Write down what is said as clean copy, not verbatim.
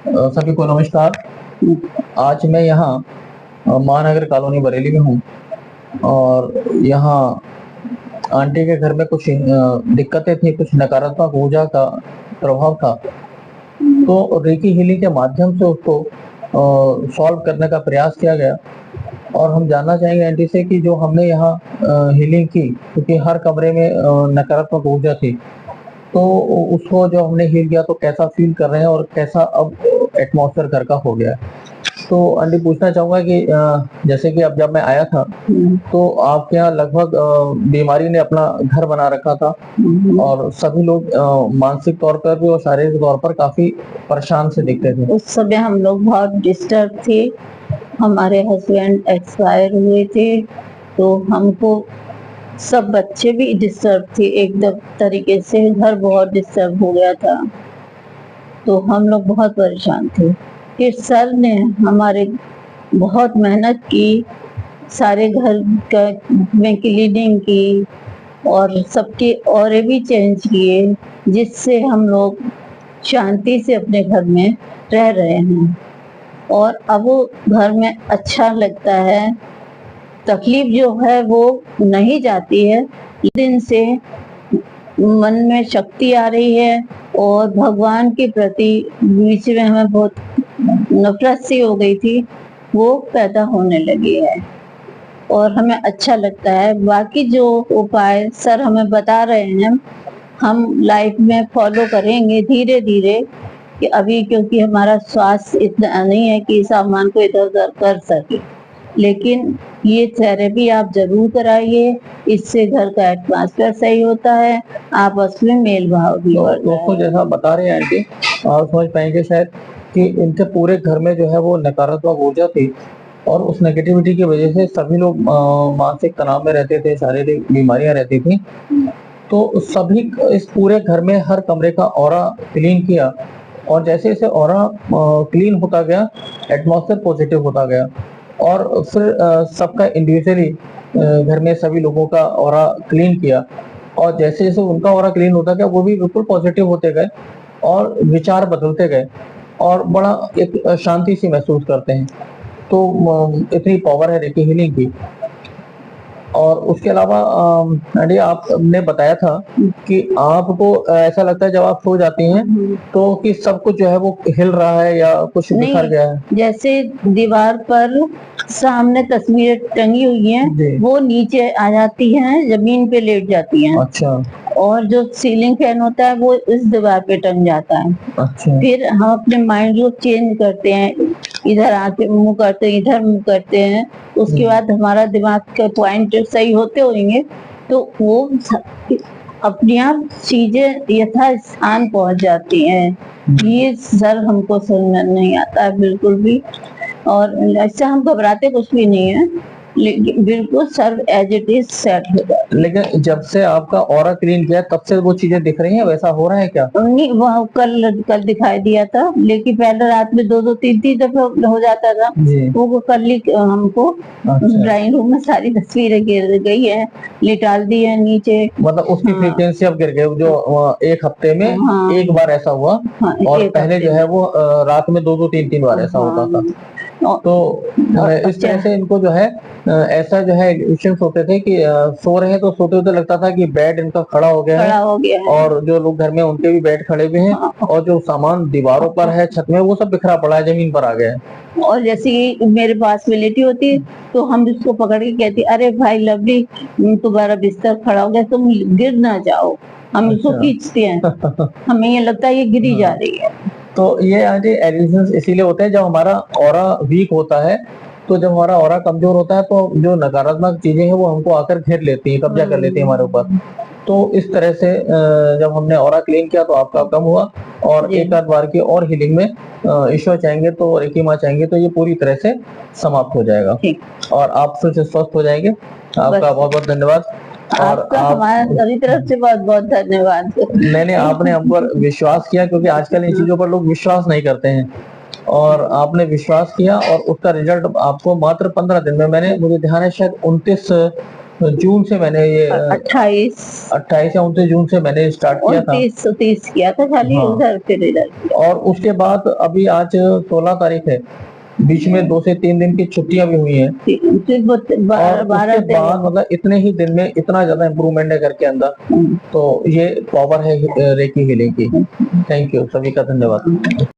सभी को नमस्कार। आज मैं यहाँ महानगर कॉलोनी बरेली में हूँ और यहाँ आंटी के घर में कुछ दिक्कतें थी, कुछ नकारात्मक ऊर्जा का प्रभाव था। तो रेकी हीलिंग के माध्यम से उसको सॉल्व करने का प्रयास किया गया और हम जानना चाहेंगे आंटी से कि जो हमने यहाँ हीलिंग की, क्योंकि हर कमरे में नकारात्मक ऊर्जा थी, तो उसको जो हमने हील किया तो कैसा फील कर रहे हैं और कैसा अब एटमॉस्फेयर घर का हो गया है। तो आंटी पूछना चाहूंगा कि जैसे कि अब जब मैं आया था तो आपके यहाँ लगभग बीमारी ने अपना घर बना रखा था और सभी लोग मानसिक तौर पर भी और शारीरिक तौर पर काफी परेशान से दिखते थे। उस समय हम लोग बहुत डिस्टर्ब थे। हमारे हस्बैंड एक्सपायर हुए थे, तो हमको सब बच्चे भी डिस्टर्ब थे एकदम तरीके से। घर बहुत डिस्टर्ब हो गया था, तो हम लोग बहुत परेशान थे। फिर सर ने हमारे बहुत मेहनत की, सारे घर का में क्लीनिंग की और सबके औरे भी चेंज किए, जिससे हम लोग शांति से अपने घर में रह रहे हैं और अब वो घर में अच्छा लगता है। तकलीफ जो है वो नहीं जाती है, दिन से मन में शक्ति आ रही है और भगवान के प्रति बीच में हमें बहुत नफरत सी हो गई थी, वो पैदा होने लगी है और हमें अच्छा लगता है। बाकी जो उपाय सर हमें बता रहे हैं, हम लाइफ में फॉलो करेंगे धीरे धीरे, कि अभी क्योंकि हमारा स्वास्थ्य इतना नहीं है कि सामान को इधर उधर कर सके, लेकिन ये थेरेपी आप जरूर कराइए। इससे घर का एटमॉस्फेयर सही होता है, आपस में मेल भाव भी बढ़ता है। दोस्तों जैसा बता रहे हैं आंटी, आप समझ पाएंगे शायद कि इनके पूरे घर में जो है वो नकारात्मक ऊर्जा थी और उस नेगेटिविटी की वजह से सभी लोग मानसिक तनाव में रहते थे, शारीरिक बीमारियां रहती थी। तो सभी इस पूरे घर में हर कमरे का ऑरा क्लीन किया और जैसे जैसे ऑरा क्लीन होता गया, एटमॉस्फेयर पॉजिटिव होता गया और फिर सबका इंडिविजुअली घर में सभी लोगों का ऑरा क्लीन किया और जैसे जैसे उनका ऑरा क्लीन होता गया वो भी बिल्कुल पॉजिटिव होते गए और विचार बदलते गए और बड़ा एक शांति सी महसूस करते हैं। तो इतनी पावर है रेकी हीलिंग की। और उसके अलावा आंटी आपने बताया था कि आपको ऐसा लगता है जब आप सो जाती हैं तो कि सब कुछ जो है वो हिल रहा है या कुछ बिखर गया है। जैसे दीवार पर सामने तस्वीरें टंगी हुई हैं, वो नीचे आ जाती हैं, जमीन पे लेट जाती हैं। अच्छा। और जो सीलिंग फैन होता है वो इस दीवार पे टंग जाता है। अच्छा। फिर हम अपने माइंड को चेंज करते हैं, इधर आके मुंह करते हैं, इधर मुंह करते हैं। उसके बाद हमारा दिमाग के पॉइंट सही होते होंगे तो वो अपने आप चीजें यथा स्थान पहुंच जाती हैं। ये सर हमको समझ नहीं आता है बिल्कुल भी, और ऐसा हम घबराते कुछ भी नहीं है, लेकिन बिल्कुल sir as it is set हो जाता है। लेकिन जब से आपका ऑरा क्लीन किया तब से वो चीजें दिख रही हैं, वैसा हो रहा है क्या? नहीं, वो कल दिखाई दिया था, लेकिन पहले रात में 2-2 3-3 दफे हो जाता था। वो कल ही हमको ड्राइंग रूम में सारी तस्वीरें गिर गई है, लिटाल दी है नीचे। मतलब उसकी फ्रीक्वेंसी अब गिर गई, जो एक हफ्ते में एक बार ऐसा हुआ। और पहले जो है वो रात में 2-2 3-3 बार ऐसा होता था। तो इस तरह से इनको जो है ऐसा जो है इश्यूज होते थे कि सो रहे हैं तो सोते होते लगता था कि बेड इनका खड़ा हो गया है और जो लोग घर में उनके भी बेड खड़े हुए हैं और जो सामान दीवारों पर है, छत में, वो सब बिखरा पड़ा है, जमीन पर आ गया है। और जैसे कि मेरे पास में लेटी होती तो हम इसको पकड़ के कहती, अरे भाई लवली, तुम्हारा बिस्तर खड़ा हो गया, तुम गिर ना जाओ। हम इसको खींचते हैं, हमें ये लगता है ये गिरी जा रही है। तो ये एडिशंस इसीलिए होते हैं जब हमारा ऑरा वीक होता है। तो जब हमारा ऑरा कमजोर होता है तो जो नकारात्मक चीजें हैं वो हमको आकर घेर लेती हैं, कब्जा कर लेती हैं हमारे ऊपर। तो इस तरह से जब हमने ऑरा क्लीन किया तो आपका कम हुआ और एक आध बार की और हीलिंग में ईश्वर चाहेंगे तो, रेकी माँ चाहेंगे तो ये पूरी तरह से समाप्त हो जाएगा और आप फिर से स्वस्थ हो जाएंगे। आपका बहुत बहुत धन्यवाद। और हमारी तरफ से बहुत बहुत धन्यवाद। मैंने आपने हम पर विश्वास किया, क्योंकि आजकल इन चीजों पर लोग विश्वास नहीं करते हैं और आपने विश्वास किया और उसका रिजल्ट आपको मात्र 15 दिन में, मुझे ध्यान है शायद 29 जून से मैंने ये 28 28 या 29 जून से मैंने स्टार्ट किया था 29 किया था खाली, हाँ। उधर फिर इधर किया। और उसके बाद अभी आज 16 तारीख है, बीच में 2 से 3 दिन की छुट्टियां भी हुई हैं फिर और 12 उसके बाद मतलब इतने ही दिन में इतना ज्यादा इम्प्रूवमेंट है घर के अंदर, दिन। तो ये पावर है रेकी हीलिंग की। थैंक यू, सभी का धन्यवाद।